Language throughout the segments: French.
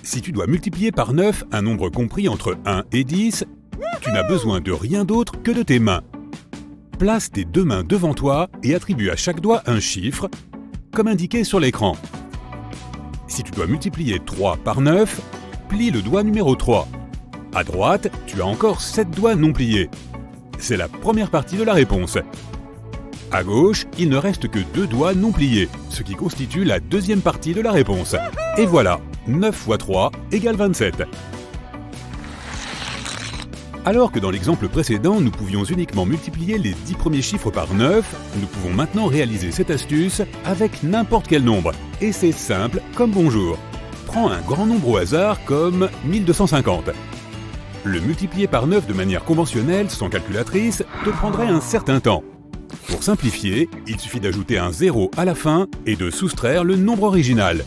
Si tu dois multiplier par 9 un nombre compris entre 1 et 10, tu n'as besoin de rien d'autre que de tes mains. Place tes deux mains devant toi et attribue à chaque doigt un chiffre, comme indiqué sur l'écran. Si tu dois multiplier 3 par 9, plie le doigt numéro 3. À droite, tu as encore 7 doigts non pliés. C'est la première partie de la réponse. À gauche, il ne reste que 2 doigts non pliés, ce qui constitue la deuxième partie de la réponse. Et voilà, 9 fois 3 égale 27. Alors que dans l'exemple précédent, nous pouvions uniquement multiplier les 10 premiers chiffres par 9, nous pouvons maintenant réaliser cette astuce avec n'importe quel nombre. Et c'est simple comme bonjour. Prends un grand nombre au hasard comme 1250. Le multiplier par 9 de manière conventionnelle, sans calculatrice, te prendrait un certain temps. Pour simplifier, il suffit d'ajouter un 0 à la fin et de soustraire le nombre original.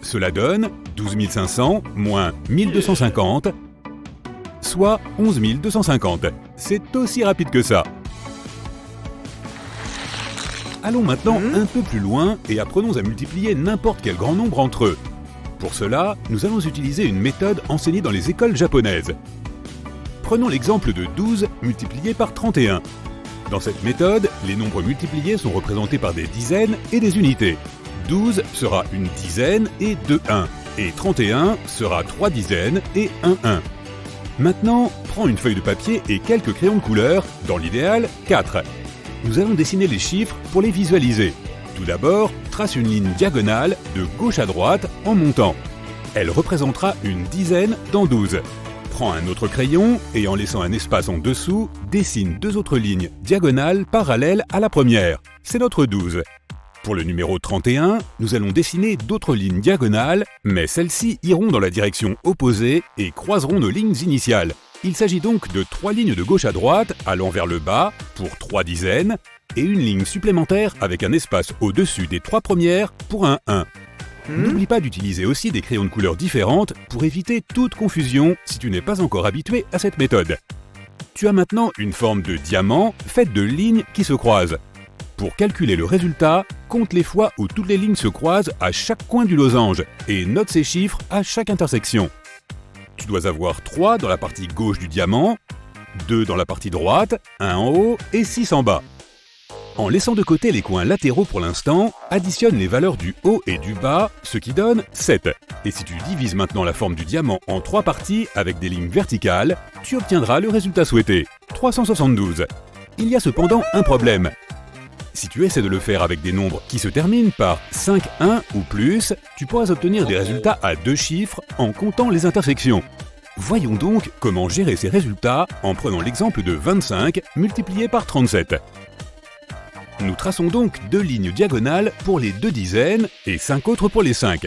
Cela donne 12 500 moins 1250, soit 11 250. C'est aussi rapide que ça. Allons maintenant un peu plus loin et apprenons à multiplier n'importe quel grand nombre entre eux. Pour cela, nous allons utiliser une méthode enseignée dans les écoles japonaises. Prenons l'exemple de 12 multiplié par 31. Dans cette méthode, les nombres multipliés sont représentés par des dizaines et des unités. 12 sera une dizaine et 2 1, et 31 sera 3 dizaines et 1 1. Maintenant, prends une feuille de papier et quelques crayons de couleur, dans l'idéal 4. Nous allons dessiner les chiffres pour les visualiser. Tout d'abord, trace une ligne diagonale de gauche à droite en montant. Elle représentera une dizaine dans 12. Prends un autre crayon et en laissant un espace en dessous, dessine 2 autres lignes diagonales parallèles à la première. C'est notre 12. Pour le numéro 31, nous allons dessiner d'autres lignes diagonales, mais celles-ci iront dans la direction opposée et croiseront nos lignes initiales. Il s'agit donc de 3 lignes de gauche à droite allant vers le bas pour 3 dizaines et une ligne supplémentaire avec un espace au-dessus des 3 premières pour un 1. N'oublie pas d'utiliser aussi des crayons de couleurs différentes pour éviter toute confusion si tu n'es pas encore habitué à cette méthode. Tu as maintenant une forme de diamant faite de lignes qui se croisent. Pour calculer le résultat, compte les fois où toutes les lignes se croisent à chaque coin du losange et note ces chiffres à chaque intersection. Tu dois avoir 3 dans la partie gauche du diamant, 2 dans la partie droite, 1 en haut et 6 en bas. En laissant de côté les coins latéraux pour l'instant, additionne les valeurs du haut et du bas, ce qui donne 7. Et si tu divises maintenant la forme du diamant en 3 parties avec des lignes verticales, tu obtiendras le résultat souhaité, 372. Il y a cependant un problème. Si tu essaies de le faire avec des nombres qui se terminent par 5, 1 ou plus, tu pourras obtenir des résultats à 2 chiffres en comptant les intersections. Voyons donc comment gérer ces résultats en prenant l'exemple de 25 multiplié par 37. Nous traçons donc 2 lignes diagonales pour les 2 dizaines et 5 autres pour les 5,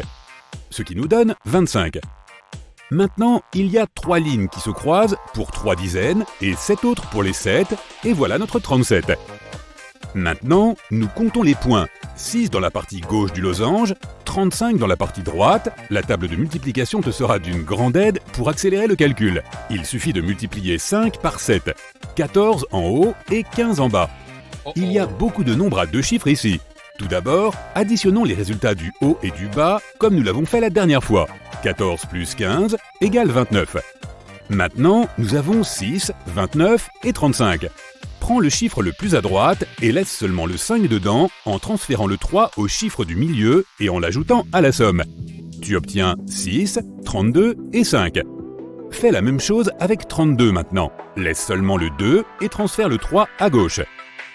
ce qui nous donne 25. Maintenant, il y a 3 lignes qui se croisent pour 3 dizaines et 7 autres pour les 7, et voilà notre 37. Maintenant, nous comptons les points, 6 dans la partie gauche du losange, 35 dans la partie droite. La table de multiplication te sera d'une grande aide pour accélérer le calcul. Il suffit de multiplier 5 par 7, 14 en haut et 15 en bas. Il y a beaucoup de nombres à 2 chiffres ici. Tout d'abord, additionnons les résultats du haut et du bas comme nous l'avons fait la dernière fois. 14 plus 15 égale 29. Maintenant, nous avons 6, 29 et 35. Prends le chiffre le plus à droite et laisse seulement le 5 dedans en transférant le 3 au chiffre du milieu et en l'ajoutant à la somme. Tu obtiens 6, 32 et 5. Fais la même chose avec 32 maintenant. Laisse seulement le 2 et transfère le 3 à gauche.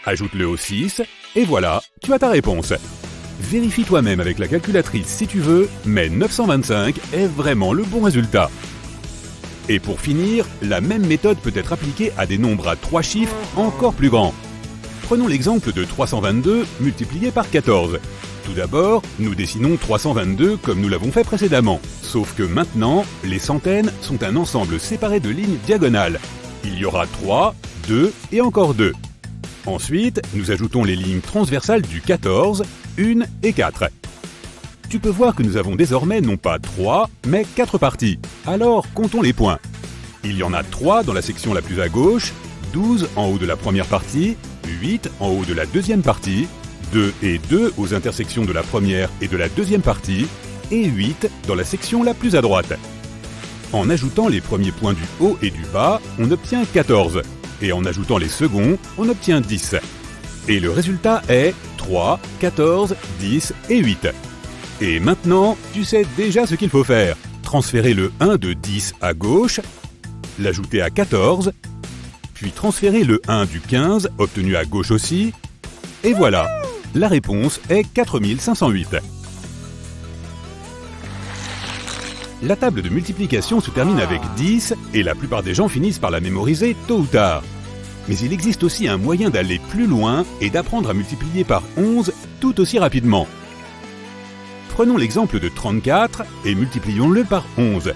Ajoute-le au 6, et voilà, tu as ta réponse. Vérifie toi-même avec la calculatrice si tu veux, mais 925 est vraiment le bon résultat. Et pour finir, la même méthode peut être appliquée à des nombres à 3 chiffres encore plus grands. Prenons l'exemple de 322 multiplié par 14. Tout d'abord, nous dessinons 322 comme nous l'avons fait précédemment. Sauf que maintenant, les centaines sont un ensemble séparé de lignes diagonales. Il y aura 3, 2 et encore 2. Ensuite, nous ajoutons les lignes transversales du 14, 1 et 4. Tu peux voir que nous avons désormais non pas 3, mais 4 parties. Alors, comptons les points. Il y en a 3 dans la section la plus à gauche, 12 en haut de la première partie, 8 en haut de la deuxième partie, 2 et 2 aux intersections de la première et de la deuxième partie, et 8 dans la section la plus à droite. En ajoutant les premiers points du haut et du bas, on obtient 14. Et en ajoutant les seconds, on obtient 10. Et le résultat est 3, 14, 10 et 8. Et maintenant, tu sais déjà ce qu'il faut faire. Transférer le 1 de 10 à gauche, l'ajouter à 14, puis transférer le 1 du 15 obtenu à gauche aussi, et voilà, la réponse est 4508. La table de multiplication se termine avec 10 et la plupart des gens finissent par la mémoriser tôt ou tard. Mais il existe aussi un moyen d'aller plus loin et d'apprendre à multiplier par 11 tout aussi rapidement. Prenons l'exemple de 34 et multiplions-le par 11.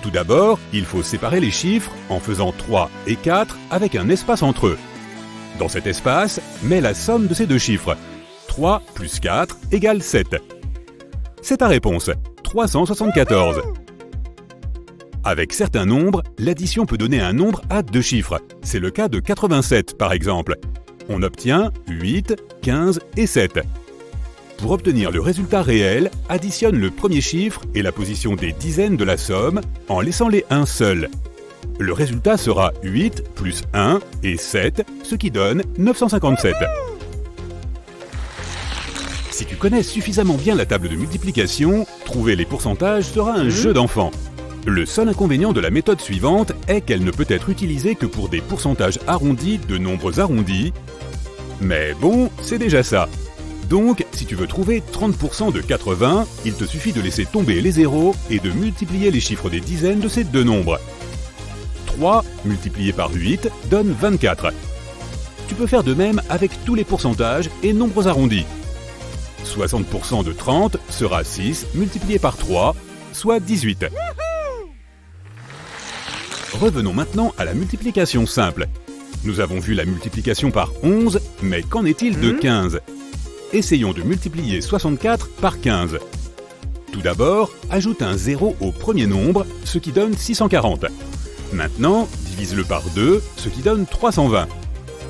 Tout d'abord, il faut séparer les chiffres en faisant 3 et 4 avec un espace entre eux. Dans cet espace, mets la somme de ces deux chiffres. 3 plus 4 égale 7. C'est ta réponse, 374. Avec certains nombres, l'addition peut donner un nombre à deux chiffres. C'est le cas de 87 par exemple. On obtient 8, 15 et 7. Pour obtenir le résultat réel, additionne le premier chiffre et la position des dizaines de la somme en laissant les 1 seuls. Le résultat sera 8 plus 1 et 7, ce qui donne 957. Si tu connais suffisamment bien la table de multiplication, trouver les pourcentages sera un jeu d'enfant. Le seul inconvénient de la méthode suivante est qu'elle ne peut être utilisée que pour des pourcentages arrondis de nombres arrondis. Mais bon, c'est déjà ça. Donc, si tu veux trouver 30% de 80, il te suffit de laisser tomber les zéros et de multiplier les chiffres des dizaines de ces deux nombres. 3 multiplié par 8 donne 24. Tu peux faire de même avec tous les pourcentages et nombres arrondis. 60% de 30 sera 6 multiplié par 3, soit 18. Revenons maintenant à la multiplication simple. Nous avons vu la multiplication par 11, mais qu'en est-il de 15 ? Essayons de multiplier 64 par 15. Tout d'abord, ajoute un 0 au premier nombre, ce qui donne 640. Maintenant, divise-le par 2, ce qui donne 320.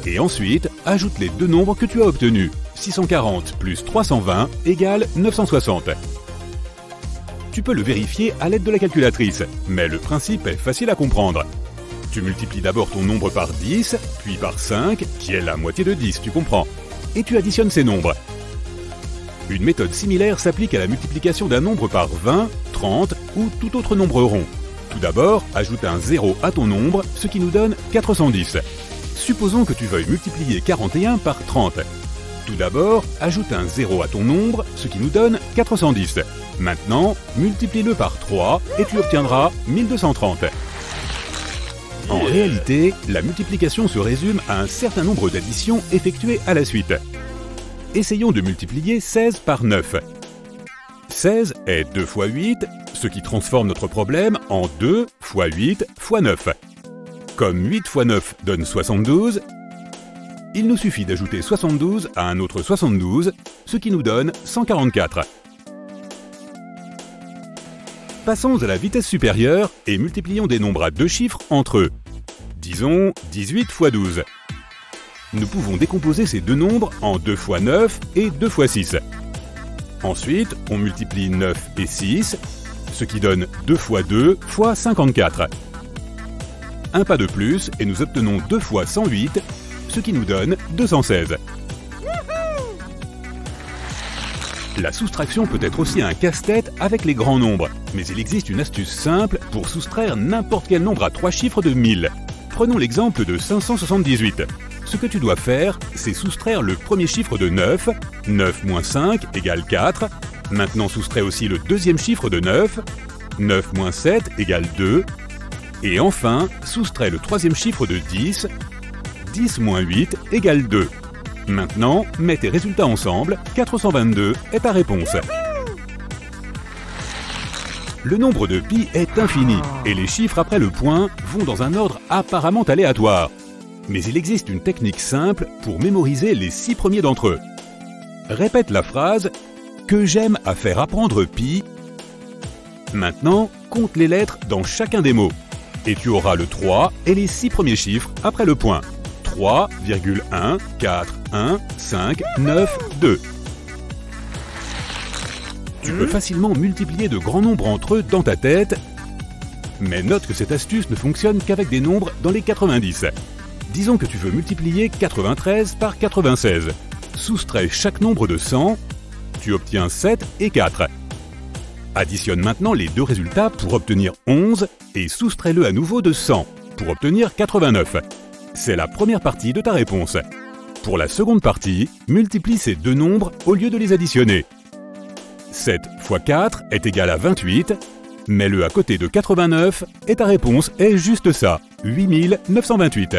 Et ensuite, ajoute les deux nombres que tu as obtenus. 640 plus 320 égale 960. Tu peux le vérifier à l'aide de la calculatrice, mais le principe est facile à comprendre. Tu multiplies d'abord ton nombre par 10, puis par 5, qui est la moitié de 10, tu comprends, et tu additionnes ces nombres. Une méthode similaire s'applique à la multiplication d'un nombre par 20, 30 ou tout autre nombre rond. Tout d'abord, ajoute un 0 à ton nombre, ce qui nous donne 410. Supposons que tu veuilles multiplier 41 par 30. Tout d'abord, ajoute un 0 à ton nombre, ce qui nous donne 410. Maintenant, multiplie-le par 3 et tu obtiendras 1230. En réalité, la multiplication se résume à un certain nombre d'additions effectuées à la suite. Essayons de multiplier 16 par 9. 16 est 2 fois 8, ce qui transforme notre problème en 2 fois 8 fois 9. Comme 8 fois 9 donne 72, il nous suffit d'ajouter 72 à un autre 72, ce qui nous donne 144. Passons à la vitesse supérieure et multiplions des nombres à deux chiffres entre eux. Disons 18 fois 12. Nous pouvons décomposer ces deux nombres en 2 fois 9 et 2 fois 6. Ensuite, on multiplie 9 et 6, ce qui donne 2 fois 2 fois 54. Un pas de plus et nous obtenons 2 fois 108, ce qui nous donne 216. La soustraction peut être aussi un casse-tête avec les grands nombres, mais il existe une astuce simple pour soustraire n'importe quel nombre à 3 chiffres de 1000. Prenons l'exemple de 578. Ce que tu dois faire, c'est soustraire le premier chiffre de 9, 9 moins 5 égale 4. Maintenant soustrais aussi le deuxième chiffre de 9, 9 moins 7 égale 2. Et enfin, soustrais le troisième chiffre de 10, 10 moins 8 égale 2. Maintenant, mets tes résultats ensemble, 422 est ta réponse. Le nombre de pi est infini, et les chiffres après le point vont dans un ordre apparemment aléatoire. Mais il existe une technique simple pour mémoriser les 6 premiers d'entre eux. Répète la phrase « que j'aime à faire apprendre pi ». Maintenant, compte les lettres dans chacun des mots. Et tu auras le 3 et les 6 premiers chiffres après le point. 3,1, 4, 1, 5, 9, 2. Tu peux facilement multiplier de grands nombres entre eux dans ta tête, mais note que cette astuce ne fonctionne qu'avec des nombres dans les 90. Disons que tu veux multiplier 93 par 96. Soustrais chaque nombre de 100, tu obtiens 7 et 4. Additionne maintenant les deux résultats pour obtenir 11 et soustrais-le à nouveau de 100 pour obtenir 89. C'est la première partie de ta réponse. Pour la seconde partie, multiplie ces deux nombres au lieu de les additionner. 7 x 4 est égal à 28. Mets-le à côté de 89 et ta réponse est juste ça, 8928.